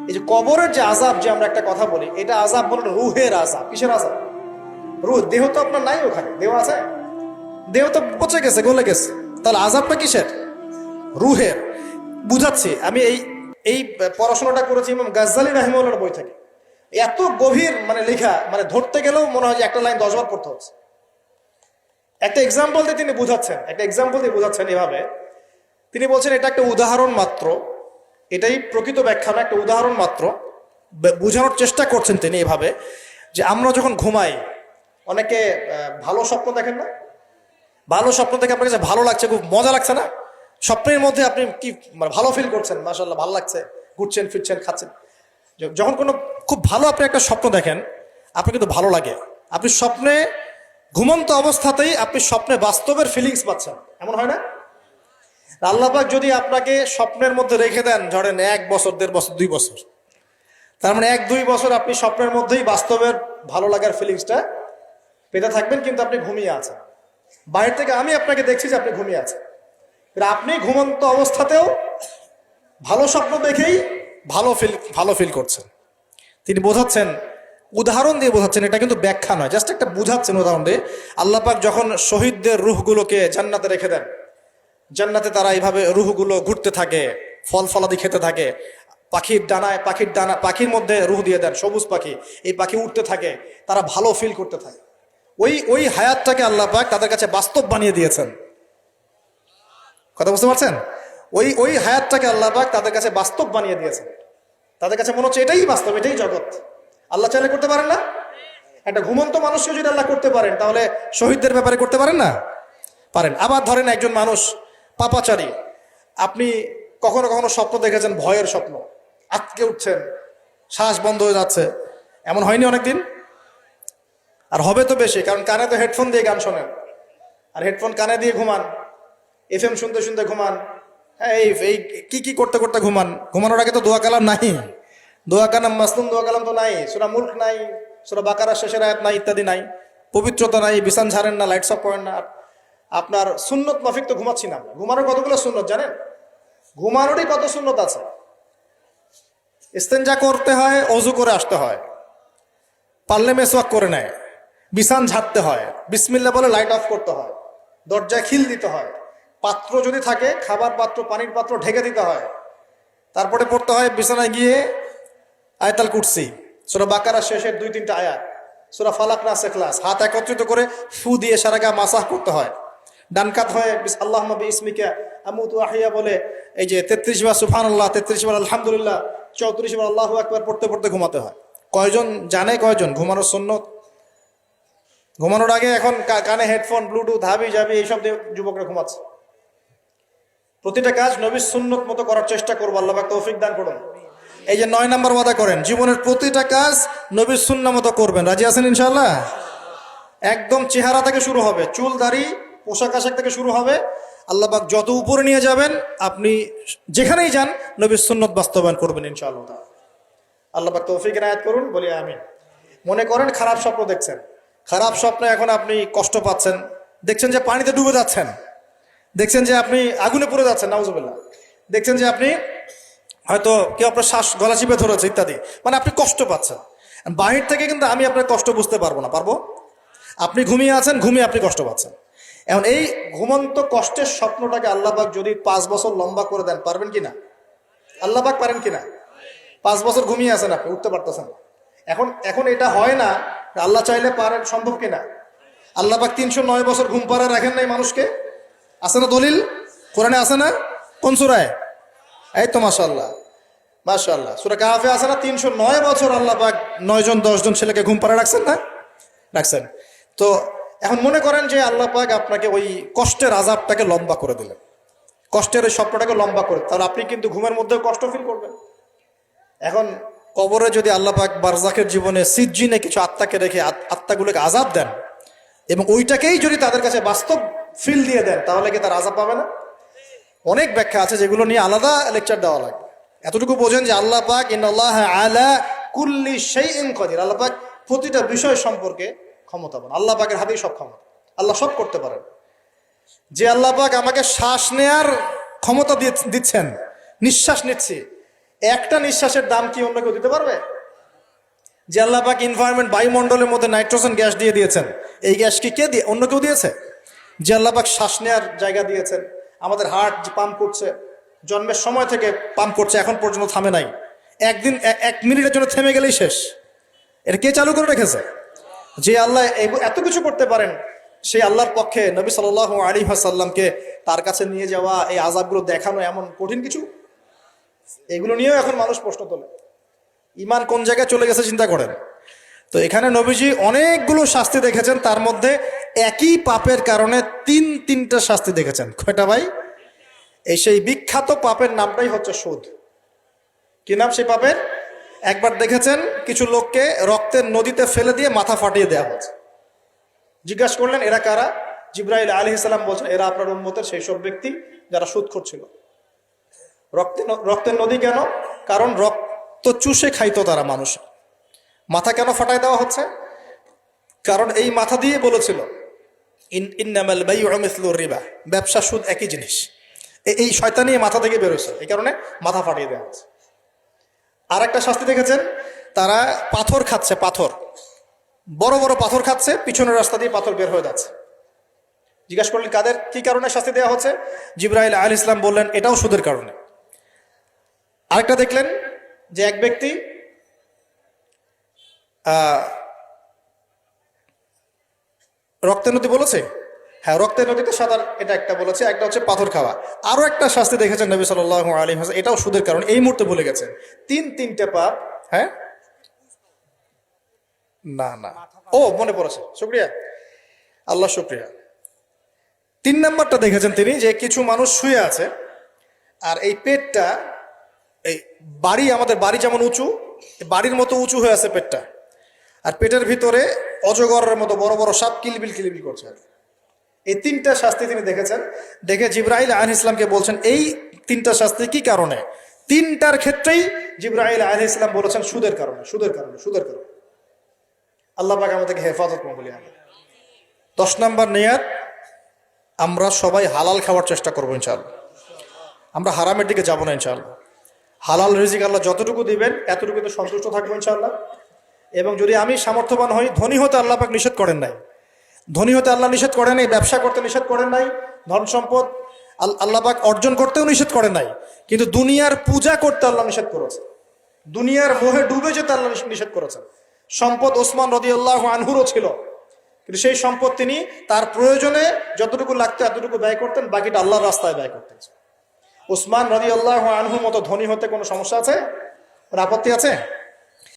এই যে কবরের যে আযাব, যে আমরা একটা কথা বলি, এটা আযাব বলে রুহের আযাব। কিসের আযাব? রুহ। দেহ তো আপনার নাই, ওখানে দেহ আছে? দেহ তো পচে গেছে, গলে গেছে। তাহলে আযাবটা কিসের? রুহের। বুঝাচ্ছি, আমি এই পড়াশোনাটা করেছি ইমাম গাজ্জালী রাহিমাহুল্লাহর বই থেকে। এত গভীর মানে লেখা, মানে ধরতে গেলেও মনে হয় যে একটা লাইন 10 বার পড়তে হচ্ছে। একটা এক্সাম্পল দিয়ে তিনি বুঝাচ্ছেন এভাবে। তিনি বলছেন এটা একটা উদাহরণ মাত্র, এটাই প্রকৃত ব্যাখ্যা না, একটা উদাহরণ মাত্র। বোঝানোর চেষ্টা করছেন তিনি এভাবে যে আমরা যখন ঘুমাই, অনেকে ভালো স্বপ্ন দেখেন না? ভালো স্বপ্ন দেখে আপনার কাছে ভালো লাগছে, খুব মজা লাগছে না? স্বপ্নের মধ্যে আপনি কি মানে ভালো ফিল করছেন, মাশাআল্লাহ ভালো লাগছে, ঘুরছেন ফিরছেন খাচ্ছেন। যখন কোনো খুব ভালো আপনি একটা স্বপ্ন দেখেন, আপনার কিন্তু ভালো লাগে। আপনি স্বপ্নে ঘুমন্ত অবস্থাতেই আপনি স্বপ্নে বাস্তবের ফিলিংস পাচ্ছেন, এমন হয় না? আল্লাহ পাক যদি আপনাকে স্বপ্নের মধ্যে রেখে দেন, ধরেন 1 বছর 1.5 বছর 2 বছর, তার মানে 1-2 বছর আপনি স্বপ্নের মধ্যেই বাস্তবের ভালো লাগার ফিলিংসটা পেতে থাকবেন, কিন্তু আপনি ঘুমিয়ে আছেন। বাইরে থেকে আমি আপনাকে দেখছি যে আপনি ঘুমিয়ে আছেন, আপনি ঘুমন্ত অবস্থাতেও ভালো স্বপ্ন দেখেই ভালো ফিল করছেন। তিনি বোঝাচ্ছেন, উদাহরণ দিয়ে বোঝাচ্ছেন, এটা কিন্তু ব্যাখ্যা নয়, জাস্ট একটা বুঝাচ্ছেন উদাহরণ দিয়ে। আল্লাহ পাক যখন শহীদদের রূহগুলোকে জান্নাতে রেখে দেন, জান্নাতে তারা এইভাবে রূহগুলো ঘুরতে থাকে, ফল ফলাদি খেতে থাকে, পাখির মধ্যে রূহ দিয়ে দেন, সবুজ পাখি, এই পাখি উঠতে থাকে, তারা ভালো ফিল করতে থাকে। ওই হায়াতটাকে আল্লাহ পাক তাদের কাছে বাস্তব বানিয়ে দিয়েছেন। কথা বুঝতে পারছেন? ওই হায়াতটাকে আল্লাহ পাক তাদের কাছে বাস্তব বানিয়ে দিয়েছেন। তাদের কাছে মনে হচ্ছে এটাই বাস্তব, এটাই জগৎ। আল্লাহ চাইলে করতে পারেন না? একটা ঘুমন্ত মানুষকে যদি আল্লাহ করতে পারেন, তাহলে শহীদদের ব্যাপারে করতে পারেন না? পারেন। আবার ধরেন একজন মানুষ পাপাচারী, আপনি কখনো কখনো স্বপ্ন দেখেছেন, ভয়ের স্বপ্ন, আটকে উঠছেন, শ্বাস বন্ধ হয়ে যাচ্ছে, এমন হয়নি অনেকদিন? আর হবে তো বেশি, কারণ কানে তো হেডফোন দিয়ে গান শোনেন, আর হেডফোন কানে দিয়ে ঘুমান, FM শুনতে শুনতে ঘুমান। হ্যাঁ, এই কি করতে করতে ঘুমান। ঘুমানোর আগে তো দোয়া কালাম নাই, দোয়া কালাম মাসনুন দোয়া কালাম তো নাই, সূরা মুলক নাই, সূরা বাকারা শেষের আয়াত নাই, ইত্যাদি নাই, পবিত্রতা নাই, বিছান ছাড়েন না, লাইটস অফ করেন না। আপনার সুন্নত মাফিক তো ঘুমাচ্ছি না। ঘুমানোর কতগুলো সুন্নত জানেন? ঘুমানোরই কত সুন্নত আছে। ইস্তেঞ্জা করতে হয়, অজু করে আসতে হয়, পারলে মেসওয়াক করে নেয়, বিছান ঝাড়তে হয়, বিসমিল্লাহ বলে লাইট অফ করতে হয়, দরজায় খিল দিতে হয়, পাত্র যদি থাকে খাবার পাত্র, পানির পাত্র ঢেকে দিতে হয়, তারপরে পড়তে হয় বিছানায় গিয়ে আয়াতুল কুরসি, সূরা বাকারা শেষের 2-3টা আয়াত, সূরা ফালাক নাস ইখলাস, হাত একত্রিত করে ফু দিয়ে সারা গা মাসাহ করতে হয়। ডান কাত হয়ে আল্লাহুম্মা বিইসমিকা আমুতু আহইয়া বলে এই যে 33 বার সুবহানাল্লাহ, 33 বার আলহামদুলিল্লাহ, 34 বার আল্লাহু আকবার পড়তে পড়তে ঘুমাতে হয়। কয়জন জানে কয়জন ঘুমানোর সুন্নত? ঘুমানোর আগে এখন কানে হেডফোন, ব্লুটুথ, হাবি জাবি এইসব দিয়ে যুবকরা ঘুমাচ্ছে। প্রতিটা কাজ নবীর সুন্নত মতো করার চেষ্টা করবো, আল্লাহ পাক তৌফিক দান করুন। এই যে 9 নম্বর ওয়াদা করেন, জীবনের প্রতিটা কাজ নবীর সুন্নাহ মতো করবেন। রাজি আছেন ইনশাআল্লাহ? একদম চেহারা থেকে শুরু হবে, চুল দাড়ি পোশাক আশাক থেকে শুরু হবে। আল্লাহ পাক যত উপরে নিয়ে যাবেন, আপনি যেখানেই যান নবীর সুন্নত বাস্তবায়ন করবেন ইনশাআল্লাহ। আল্লাহ পাক তৌফিক এনায়েত করুন, বলি আমিন। মনে করেন খারাপ স্বপ্ন দেখছেন, খারাপ স্বপ্নে এখন আপনি কষ্ট পাচ্ছেন, দেখছেন যে পানিতে ডুবে যাচ্ছেন, দেখছেন যে আপনি আগুনে পুড়ে যাচ্ছেন, নাউজুবিল্লাহ, দেখছেন যে আপনি হয়তো কেউ আপনার শ্বাস গলা চিপে ধরেছে ইত্যাদি, মানে আপনি কষ্ট পাচ্ছেন। বাহির থেকে কিন্তু আমি আপনার কষ্ট বুঝতে পারবো না, পারবো? আপনি ঘুমিয়ে আছেন, ঘুমিয়ে আপনি কষ্ট পাচ্ছেন। এখন এই ঘুমন্ত কষ্টের স্বপ্নটাকে আল্লাহ পাক যদি 5 বছর লম্বা করে দেন, পারবেন কিনা? আল্লাহ পাক পারেন কিনা? 5 বছর ঘুমিয়ে আছেন, আপনি উঠতে পারতেছেন। এখন এটা হয় না, আল্লাহ চাইলে পারেন, সম্ভব কিনা? আল্লাহ পাক 309 বছর ঘুম পাড়া রাখেন নাই মানুষকে? আছে না দলিল? কোরআনে আছে না? কোন সূরায়? এই তো মাশাআল্লাহ, মাশাআল্লাহ, সূরা কাহফে আছে না? 309 বছর আল্লাহ পাক 9 জন 10 জন ছেলেকে ঘুম পাড়া রাখছেন না? রাখছেন। তো এখন মনে করেন যে আল্লাহ পাক আপনাকে ওই কষ্টের আযাবটাকে লম্বা করে দিলেন, কষ্টের ওই স্বপ্নটাকে লম্বা করে, তাহলে আপনি কিন্তু ঘুমের মধ্যেও কষ্ট ফিল করবেন। এখন কবরে যদি আল্লাহ পাক বারজাখের জীবনে সিজ্জিনে কিছু আত্মাকে রেখে আত্মাগুলোকে আযাব দেন, এবং ওইটাকেই যদি তাদের কাছে বাস্তব ফিল দিয়ে দেন, তাহলে কি তার আযাব পাবে না? অনেক ব্যাখ্যা আছে, যেগুলো নিয়ে আলাদা লেকচার দেওয়া লাগবে। এতটুকু বোঝেন যে আল্লাহ পাক ইন্নাল্লাহা আলা কুল্লি শাইইন কাদির, আল্লাহ পাক প্রতিটা বিষয় সম্পর্কে ক্ষমতাবান। আল্লাহ পাকের হাতেই সব ক্ষমতা, আল্লাহ সব করতে পারেন। যে আল্লাহ পাক আমাকে শ্বাস নেয়ার ক্ষমতা দিচ্ছেন, নিঃশ্বাস নিচ্ছি, একটা নিঃশ্বাসের দাম কি অন্য কেউ দিতে পারবে? যে আল্লাহ পাক এনভায়রনমেন্ট বায়ুমণ্ডলের মধ্যে নাইট্রোজেন গ্যাস দিয়ে দিয়েছেন, এই গ্যাস কি কে দিয়ে অন্য কেউ দিয়েছে? যে আল্লাহ পাক শ্বাস নেওয়ার জায়গা দিয়েছেন, আমাদের হার্ট পাম্প করছে, জন্মের সময় থেকে পাম্প করছে, এখন পর্যন্ত থামে নাই। একদিন 1 মিনিটের জন্য থেমে গেলেই শেষ। এটা কে চালু করে রেখেছে? যে আল্লাহ এত কিছু করতে পারেন, সেই আল্লাহর পক্ষে নবী সাল্লাল্লাহু আলাইহি ওয়াসাল্লামকে তার কাছে নিয়ে যাওয়া, এই আযাবগুলো দেখানো এমন কঠিন কিছু? এগুলো নিয়েও এখন মানুষ প্রশ্ন তোলে। ইমান কোন জায়গায় চলে গেছে চিন্তা করেন। তো এখানে নবীজি অনেকগুলো শাস্তি দেখেছেন, তার মধ্যে একই পাপের কারণে তিনটা শাস্তি দেখেছেন। কয়টা ভাই? এই সেই বিখ্যাত পাপের নামটাই হচ্ছে সুদ। কি নাম সেই পাপের? একবার দেখেছেন কিছু লোককে রক্তের নদীতে ফেলে দিয়ে মাথা ফাটিয়ে দেওয়া হচ্ছে। জিজ্ঞাসা করলেন এরা কারা? জিবরাইল আলাইহিস সালাম বলছেন এরা আপনার উম্মতের সেই সব ব্যক্তি যারা সুদখোর ছিল। রক্তের নদী কেন? কারণ রক্ত চুষে খাইতো তারা মানুষ। মাথা কেন ফাটাই দেওয়া হচ্ছে? কারণ এই মাথা দিয়ে বলেছিল ইন্নামাল বাইউ মিসলুর রিবা, ব্যবসা সুদ একই জিনিস। এই শয়তানি মাথা থেকে বেরোছে, এই কারণে মাথা ফাটিয়ে দেওয়া হচ্ছে। আর একটা শাস্তি দেখেছেন, তারা পাথর খাচ্ছে, পাথর, বড় বড় পাথর খাচ্ছে, পিছনের রাস্তা দিয়ে পাথর বের হয়ে যাচ্ছে। জিজ্ঞাসা করলেন কাদের কি কারণে শাস্তি দেওয়া হচ্ছে? জিবরাইল আলাইহিস সালাম বললেন এটাও সুদের কারণে। আরেকটা দেখলেন যে এক ব্যক্তি রক্তের নদী বলেছে, হ্যাঁ রক্তের নদীতে সাঁতার, এটা একটা বলেছে, একটা হচ্ছে পাথর খাওয়া। আরো একটা শাস্তি দেখেছেন নবী সাল্লাল্লাহু আলাইহি ওয়াসাল্লাম, এটাও সুদের কারণ। এই মুহূর্তে ভুলে গেছেন। তিনটে পাপ। হ্যাঁ না না, ও মনে পড়েছে, শুকরিয়া আল্লাহ, শুকরিয়া। 3 নাম্বারটা দেখেছেন তিনি, যে কিছু মানুষ শুয়ে আছে আর এই পেটটা, এই বাড়ি, আমাদের বাড়ি যেমন উঁচু, বাড়ির মতো উঁচু হয়ে আছে পেটটা, আর পেটের ভিতরে অজগরের মতো বড় বড় সাপ কিলবিল কিলবিল করছে। এই 3টা শাস্তি তিনি দেখেছেন। দেখে জিবরাইল আলাইহিস সালামকে বলছেন এই 3টা শাস্তি কি কারণে? 3টার ক্ষেত্রেই জিবরাইল আলাইহিস সালাম বলেছেন সুদের কারণে, সুদের কারণে, সুদের কারণে। আল্লাহ পাক আমাদেরকে হেফাজত করুন বলি আমি। 10 নাম্বার নিয়াত, আমরা সবাই হালাল খাওয়ার চেষ্টা করবো ইনশাআল্লাহ। আমরা হারামের দিকে যাব না ইনশাআল্লাহ। হালাল রিজিক আল্লাহ যতটুকু দিবেন এতটুকুতে সন্তুষ্ট থাকবো ইনশাআল্লাহ। এবং যদি আমি সামর্থ্যবান হই, ধনী হতে আল্লাহ পাক নিষেধ করেন নাই, ধনী হতে আল্লাহ নিষেধ করেন নাই, ব্যবসা করতে নিষেধ করেন নাই, ধন সম্পদ আল্লাহ পাক অর্জন করতেও নিষেধ করেন নাই, কিন্তু দুনিয়ার পূজা করতে আল্লাহ নিষেধ করেছে, দুনিয়ার মোহে ডুবে যেতে আল্লাহ নিষেধ করেছেন। সম্পদ ওসমান রাদিয়াল্লাহু আনহুরও ছিল, কিন্তু সেই সম্পদ তিনি তার প্রয়োজনে যতটুকু লাগতো এতটুকু ব্যয় করতেন, বাকিটা আল্লাহর রাস্তায় ব্যয় করতেন। ওসমান রাদিয়াল্লাহু আনহুর মতো ধনী হতে কোনো সমস্যা আছে? আপত্তি আছে?